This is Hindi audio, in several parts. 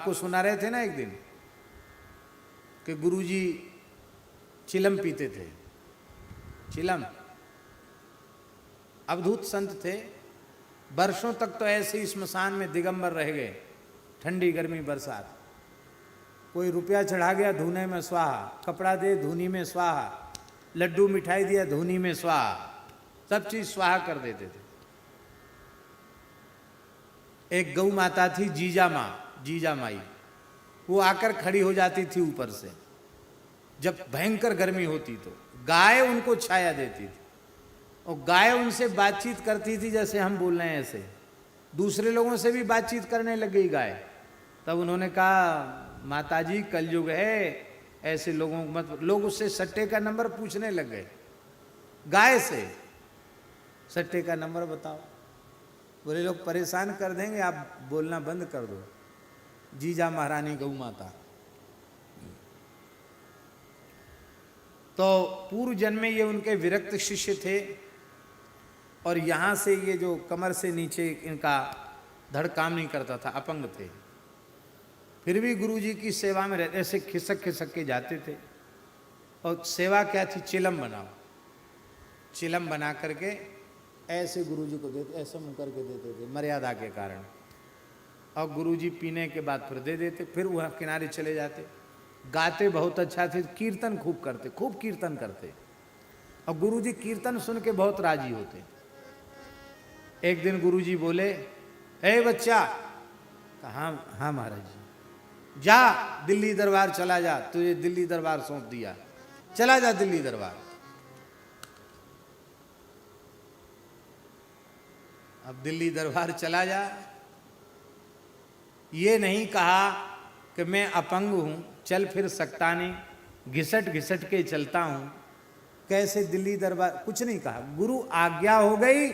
आपको सुना रहे थे ना एक दिन कि गुरुजी चिलम पीते थे। चिलम अवधूत संत थे, वर्षों तक तो ऐसे ही स्मशान में दिगंबर रह गए, ठंडी गर्मी बरसात। कोई रुपया चढ़ा गया धूने में स्वाहा, कपड़ा दे धूनी में स्वाहा, लड्डू मिठाई दिया धूनी में स्वाहा, सब चीज स्वाहा कर देते थे। एक गौ माता थी जीजा माँ, जीजा माई, वो आकर खड़ी हो जाती थी ऊपर से, जब भयंकर गर्मी होती तो गाय उनको छाया देती थी, और गाय उनसे बातचीत करती थी जैसे हम बोल रहे हैं ऐसे, दूसरे लोगों से भी बातचीत करने लग गई गाय। तब उन्होंने कहा माताजी कलयुग है, ऐसे लोगों को मत। लोग उससे सट्टे का नंबर पूछने लग गए, गाय से सट्टे का नंबर बताओ। बोले लोग परेशान कर देंगे, आप बोलना बंद कर दो। जीजा महारानी गौ माता। तो पूर्व जन्म में ये उनके विरक्त शिष्य थे, और यहाँ से ये जो कमर से नीचे इनका धड़ काम नहीं करता था, अपंग थे। फिर भी गुरुजी की सेवा में रहते, ऐसे खिसक खिसक के जाते थे। और सेवा क्या थी? चिलम बनाओ। चिलम बना करके ऐसे गुरुजी को देते, ऐसे मुँह करके देते थे मर्यादा के कारण। और गुरुजी पीने के बाद फिर दे देते, फिर वह किनारे चले जाते। गाते बहुत अच्छा थे, कीर्तन खूब करते, खूब कीर्तन करते, और गुरुजी कीर्तन सुन के बहुत राजी होते। एक दिन गुरुजी बोले, हे बच्चा, हाँ हाँ महाराज जी, जा दिल्ली दरबार चला जा, तुझे दिल्ली दरबार सौंप दिया, चला जा दिल्ली दरबार। अब दिल्ली दरबार चला जा, ये नहीं कहा कि मैं अपंग हूं, चल फिर सकता नहीं, घिसट घिसट के चलता हूं, कैसे दिल्ली दरबार, कुछ नहीं कहा। गुरु आज्ञा हो गई,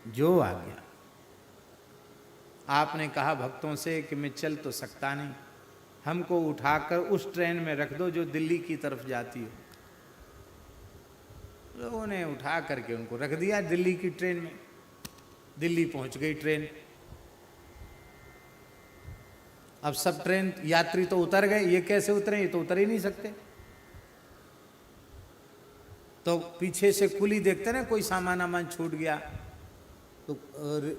जो आज्ञा। आपने कहा भक्तों से कि मैं चल तो सकता नहीं, हमको उठाकर उस ट्रेन में रख दो जो दिल्ली की तरफ जाती हो। लोगों ने उठा करके उनको रख दिया दिल्ली की ट्रेन में। दिल्ली पहुंच गई ट्रेन। अब सब ट्रेन यात्री तो उतर गए, ये कैसे उतरे? ये तो उतर ही नहीं सकते। तो पीछे से कुली देखते ना, कोई सामान वामान छूट गया तो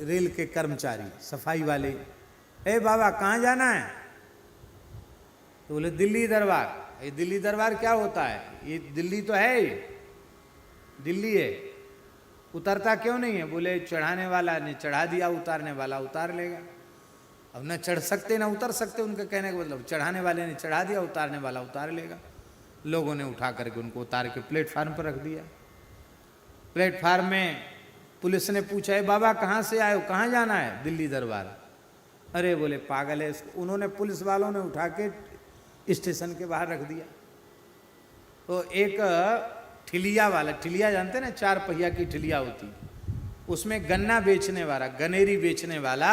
रेल के कर्मचारी सफाई वाले, ए बाबा कहाँ जाना है? तो बोले दिल्ली दरबार। ये दिल्ली दरबार क्या होता है? ये दिल्ली तो है, ये दिल्ली है, उतरता क्यों नहीं है? बोले चढ़ाने वाला ने चढ़ा दिया, उतारने वाला उतार लेगा। अब न चढ़ सकते न उतर सकते, उनका कहने का मतलब, चढ़ाने वाले ने चढ़ा दिया, उतारने वाला उतार लेगा। लोगों ने उठा करके उनको उतार के प्लेटफार्म पर रख दिया। प्लेटफार्म में पुलिस ने पूछा, है बाबा कहाँ से आए हो, कहाँ जाना है? दिल्ली दरबार। अरे बोले पागल है। उन्होंने, पुलिस वालों ने उठा के स्टेशन के बाहर रख दिया। तो एक ठिलिया वाला, ठिलिया जानते ना, 4 पहिया की ठिलिया होती, उसमें गन्ना बेचने वाला, गनेरी बेचने वाला,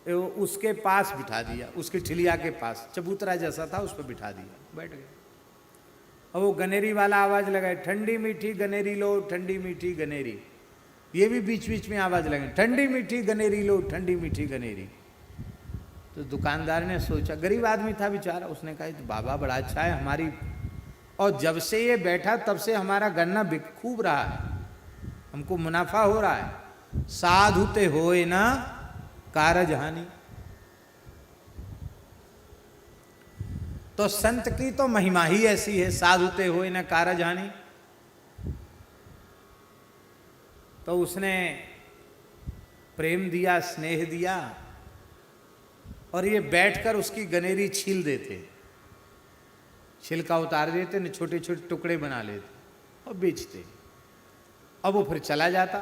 उसके पास बिठा दिया, उसकी ठिलिया के पास, चबूतरा जैसा था, उस पर बिठा दिया, बैठ गए। और वो गनेरी वाला आवाज लगाए, ठंडी मीठी गनेरी लो, ठंडी मीठी गनेरी। ये भी बीच बीच में आवाज लगे, ठंडी मीठी गनेरी लो, ठंडी मीठी गनेरी। तो दुकानदार ने सोचा, गरीब आदमी था बेचारा, उसने कहा तो बाबा बड़ा अच्छा है हमारी, और जब से ये बैठा तब से हमारा गन्ना बिक खूब रहा है, हमको मुनाफा हो रहा है। साधुते होए ना कारज हानि। तो संत की तो महिमा ही ऐसी है, साधुते होए ना कारज हानि। तो उसने प्रेम दिया, स्नेह दिया, और ये बैठकर उसकी गनेरी छील देते, छिलका उतार देते न, छोटे छोटे टुकड़े बना लेते और बेचते। अब वो फिर चला जाता,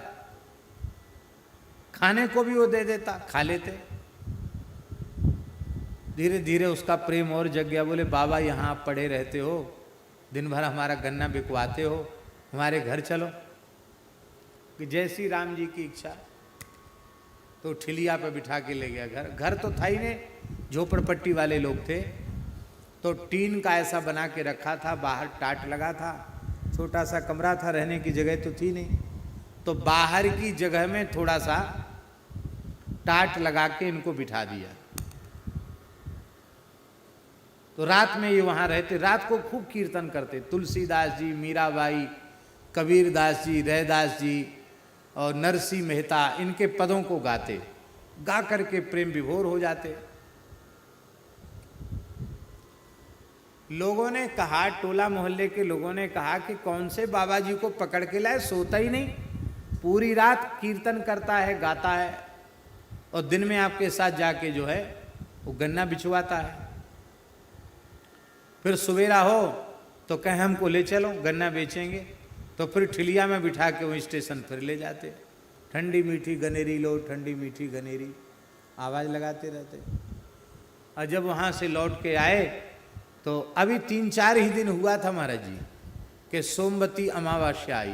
खाने को भी वो दे देता, खा लेते। धीरे धीरे उसका प्रेम और जग गया। बोले बाबा यहाँ आप पड़े रहते हो, दिन भर हमारा गन्ना बिकवाते हो, हमारे घर चलो। कि जैसी राम जी की इच्छा। तो ठिलिया पे बिठा के ले गया। घर तो था ही नहीं, झोपड़पट्टी वाले लोग थे। तो टीन का ऐसा बना के रखा था, बाहर टाट लगा था, छोटा सा कमरा था, रहने की जगह तो थी नहीं। तो बाहर की जगह में थोड़ा सा टाट लगा के इनको बिठा दिया। तो रात में ये वहाँ रहते, रात को खूब कीर्तन करते। तुलसीदास जी, मीराबाई, कबीरदास जी, रैदास जी और नरसिंह मेहता, इनके पदों को गाते, गा करके प्रेम विभोर हो जाते। लोगों ने कहा, टोला मोहल्ले के लोगों ने कहा कि कौन से बाबा जी को पकड़ के लाए, सोता ही नहीं, पूरी रात कीर्तन करता है, गाता है, और दिन में आपके साथ जाके जो है वो गन्ना बिछवाता है। फिर सवेरा हो तो कहें हमको ले चलो, गन्ना बेचेंगे, तो फिर ठिलिया में बिठा के वहीं स्टेशन फिर ले जाते। ठंडी मीठी गनेरी लो, ठंडी मीठी गनेरी, आवाज़ लगाते रहते। और जब वहाँ से लौट के आए तो अभी 3-4 ही दिन हुआ था महाराज जी कि सोमवती अमावस्या आई।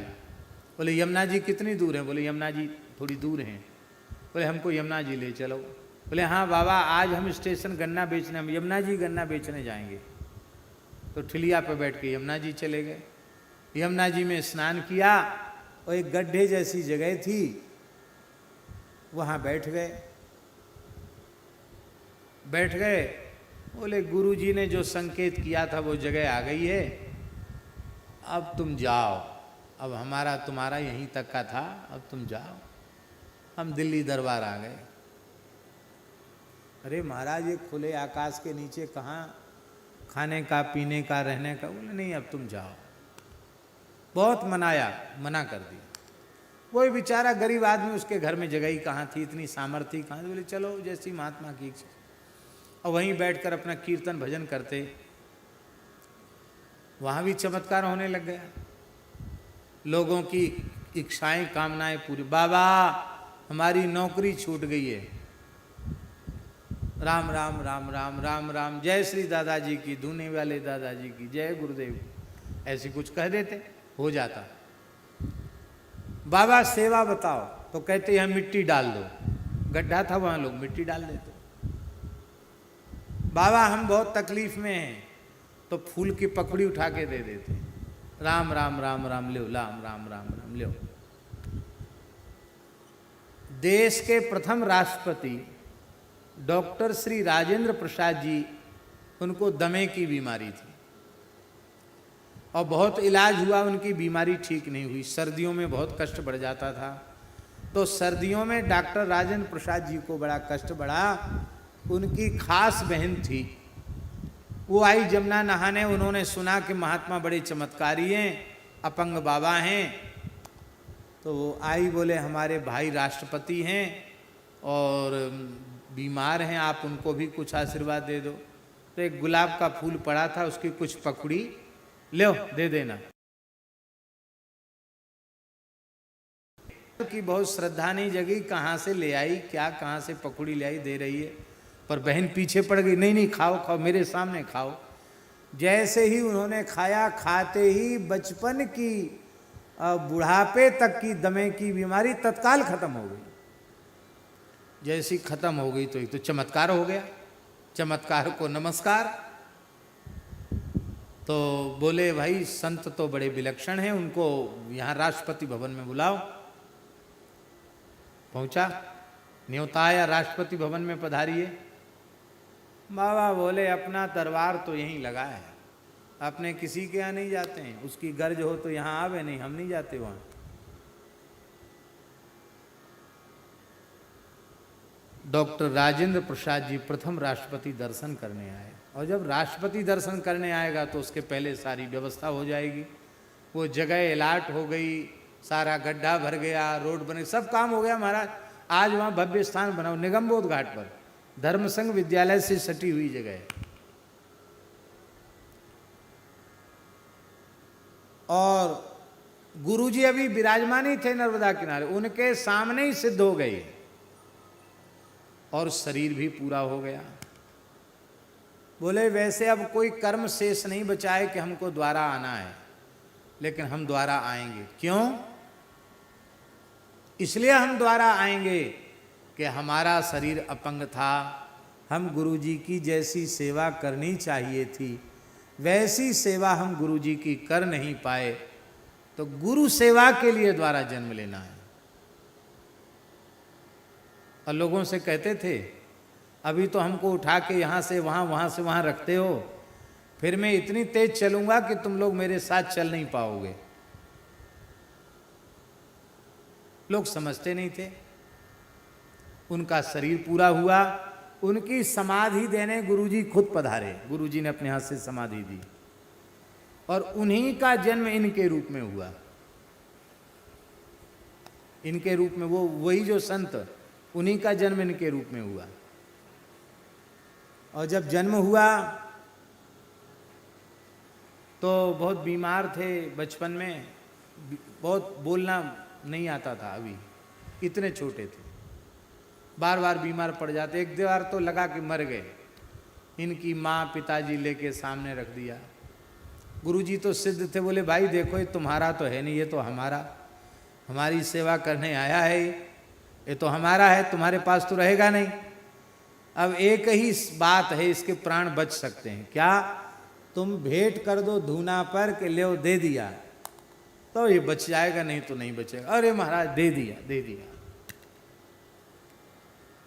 बोले यमुना जी कितनी दूर है? बोले यमुना जी थोड़ी दूर हैं। बोले हमको यमुना जी ले चलो। बोले हाँ बाबा, आज हम स्टेशन गन्ना बेचने, हम यमुना जी गन्ना बेचने जाएंगे। तो ठिलिया पे बैठ के यमुना जी चले गए। यमुना जी में स्नान किया और एक गड्ढे जैसी जगह थी, वहाँ बैठ गए। बोले गुरुजी ने जो संकेत किया था वो जगह आ गई है, अब तुम जाओ, अब हमारा तुम्हारा यहीं तक का था, अब तुम जाओ, हम दिल्ली दरबार आ गए। अरे महाराज ये खुले आकाश के नीचे कहाँ खाने का, पीने का, रहने का? बोले नहीं अब तुम जाओ। बहुत मनाया, मना कर दिया। वही बेचारा गरीब आदमी, उसके घर में जगह ही कहाँ थी, इतनी सामर्थ्य कहाँ थी। बोले चलो जैसी महात्मा की इच्छा। और वहीं बैठकर अपना कीर्तन भजन करते। वहाँ भी चमत्कार होने लग गया, लोगों की इच्छाएं कामनाएं पूरी। बाबा हमारी नौकरी छूट गई है, राम राम राम राम राम राम, जय श्री दादाजी की, धूने वाले दादाजी की, जय गुरुदेव, ऐसी कुछ कह देते, हो जाता। बाबा सेवा बताओ, तो कहते यहाँ मिट्टी डाल दो, गड्ढा था वहाँ लोग मिट्टी डाल देते। बाबा हम बहुत तकलीफ में हैं, तो फूल की पकड़ी उठा के दे देते, राम राम राम राम लो, राम राम राम राम लो। देश के प्रथम राष्ट्रपति डॉक्टर श्री राजेंद्र प्रसाद जी, उनको दमे की बीमारी थी और बहुत इलाज हुआ, उनकी बीमारी ठीक नहीं हुई। सर्दियों में बहुत कष्ट बढ़ जाता था, तो सर्दियों में डॉक्टर राजेंद्र प्रसाद जी को बड़ा कष्ट बढ़ा। उनकी खास बहन थी, वो आई जमुना नहाने, उन्होंने सुना कि महात्मा बड़े चमत्कारी हैं, अपंग बाबा हैं, तो वो आई, बोले हमारे भाई राष्ट्रपति हैं और बीमार हैं, आप उनको भी कुछ आशीर्वाद दे दो। तो एक गुलाब का फूल पड़ा था, उसकी कुछ पकड़ी लो दे देना। की बहुत श्रद्धा नहीं जगी, कहाँ से ले आई, क्या कहाँ से पकड़ी ले आई, दे रही है, पर बहन पीछे पड़ गई, नहीं नहीं खाओ खाओ, मेरे सामने खाओ। जैसे ही उन्होंने खाया, खाते ही बचपन की बुढ़ापे तक की दमे की बीमारी तत्काल खत्म हो गई। जैसी खत्म हो गई तो एक तो चमत्कार हो गया, चमत्कार को नमस्कार। तो बोले भाई संत तो बड़े विलक्षण हैं, उनको यहाँ राष्ट्रपति भवन में बुलाओ। पहुँचा, न्योता आया, राष्ट्रपति भवन में पधारिए। बाबा बोले अपना दरबार तो यहीं लगा है, अपने किसी के यहाँ नहीं जाते हैं, उसकी गर्ज हो तो यहाँ आवे, नहीं हम नहीं जाते वहाँ। डॉक्टर राजेंद्र प्रसाद जी प्रथम राष्ट्रपति दर्शन करने आए, और जब राष्ट्रपति दर्शन करने आएगा तो उसके पहले सारी व्यवस्था हो जाएगी। वो जगह अलाट हो गई, सारा गड्ढा भर गया, रोड बने, सब काम हो गया महाराज। आज वहाँ भव्य स्थान बनाओ, निगमबोध घाट पर, धर्म संघ विद्यालय से सटी हुई जगह है। और गुरुजी अभी विराजमान ही थे नर्मदा किनारे, उनके सामने ही सिद्ध हो गए और शरीर भी पूरा हो गया। बोले वैसे अब कोई कर्म शेष नहीं बचा है कि हमको द्वारा आना है, लेकिन हम द्वारा आएंगे। क्यों? इसलिए हम द्वारा आएंगे कि हमारा शरीर अपंग था, हम गुरुजी की जैसी सेवा करनी चाहिए थी, वैसी सेवा हम गुरुजी की कर नहीं पाए, तो गुरु सेवा के लिए द्वारा जन्म लेना है। और लोगों से कहते थे अभी तो हमको उठा के यहाँ से वहाँ, वहाँ से वहाँ रखते हो, फिर मैं इतनी तेज चलूंगा कि तुम लोग मेरे साथ चल नहीं पाओगे। लोग समझते नहीं थे। उनका शरीर पूरा हुआ, उनकी समाधि देने गुरुजी खुद पधारे। गुरुजी ने अपने हाथ से समाधि दी और उन्हीं का जन्म इनके रूप में हुआ। इनके रूप में वो वही जो संत, उन्हीं का जन्म इनके रूप में हुआ। और जब जन्म हुआ तो बहुत बीमार थे बचपन में, बहुत बोलना नहीं आता था, अभी इतने छोटे थे, बार बार बीमार पड़ जाते। एक बार तो लगा कि मर गए। इनकी माँ पिताजी लेके सामने रख दिया। गुरुजी तो सिद्ध थे, बोले भाई देखो ये तुम्हारा तो है नहीं, ये तो हमारा, हमारी सेवा करने आया है, ये तो हमारा है, तुम्हारे पास तो रहेगा नहीं। अब एक ही बात है, इसके प्राण बच सकते हैं। क्या? तुम भेंट कर दो धूना पर के ले दे दिया तो ये बच जाएगा, नहीं तो नहीं बचेगा। अरे महाराज दे दिया, दे दिया।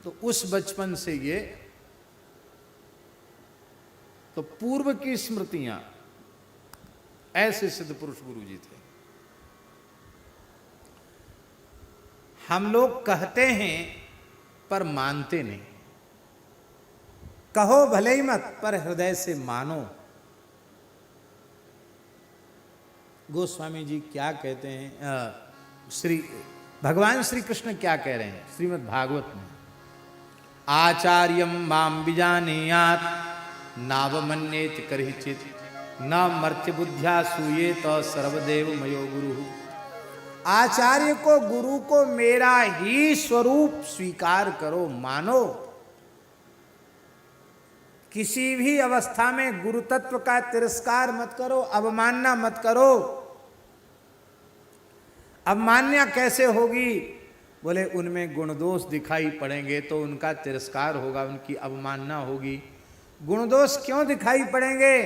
तो उस बचपन से ये तो पूर्व की स्मृतियां, ऐसे सिद्ध पुरुष गुरुजी थे। हम लोग कहते हैं पर मानते नहीं। कहो भले ही मत, पर हृदय से मानो। गोस्वामी जी क्या कहते हैं, भगवान श्री कृष्ण क्या कह रहे हैं श्रीमद् भागवत में? आचार्यम माम बिजानीयात नावमन्येत करहिचित न मर्त्य बुद्ध्या सूये तो सर्वदेव मयो गुरु। आचार्य को, गुरु को मेरा ही स्वरूप स्वीकार करो, मानो। किसी भी अवस्था में गुरु तत्व का तिरस्कार मत करो, अवमानना मत करो। अवमानना कैसे होगी? बोले उनमें गुण दोष दिखाई पड़ेंगे तो उनका तिरस्कार होगा, उनकी अवमानना होगी। गुण दोष क्यों दिखाई पड़ेंगे?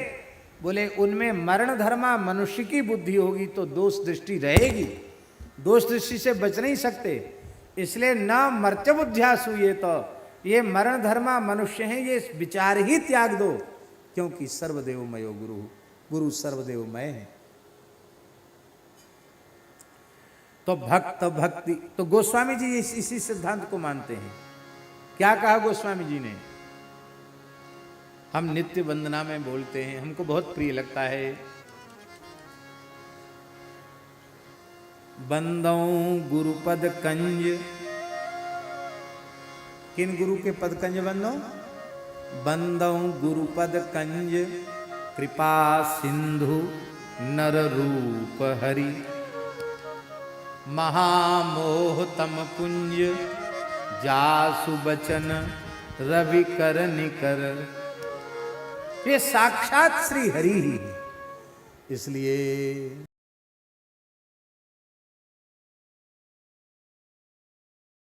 बोले उनमें मरण धर्मा मनुष्य की बुद्धि होगी तो दोष दृष्टि रहेगी, दोष दृष्टि से बच नहीं सकते। इसलिए न मर्त्य बुद्ध्या सूये, तो ये मरण धर्मा मनुष्य हैं, ये विचार ही त्याग दो, क्योंकि सर्वदेवमयो गुरु, गुरु सर्वदेवमय है। तो भक्त भक्ति, तो गोस्वामी जी इसी सिद्धांत को मानते हैं। क्या कहा गोस्वामी जी ने? हम नित्य वंदना में बोलते हैं, हमको बहुत प्रिय लगता है। बंदौ गुरुपद कंज, किन गुरु के पद कंज बंदो? बंदौ गुरुपद कंज कृपा सिंधु नर रूप हरि, महामोह तम पुंज जासु बचन रवि कर निकर। ये साक्षात श्री हरि ही है। इसलिए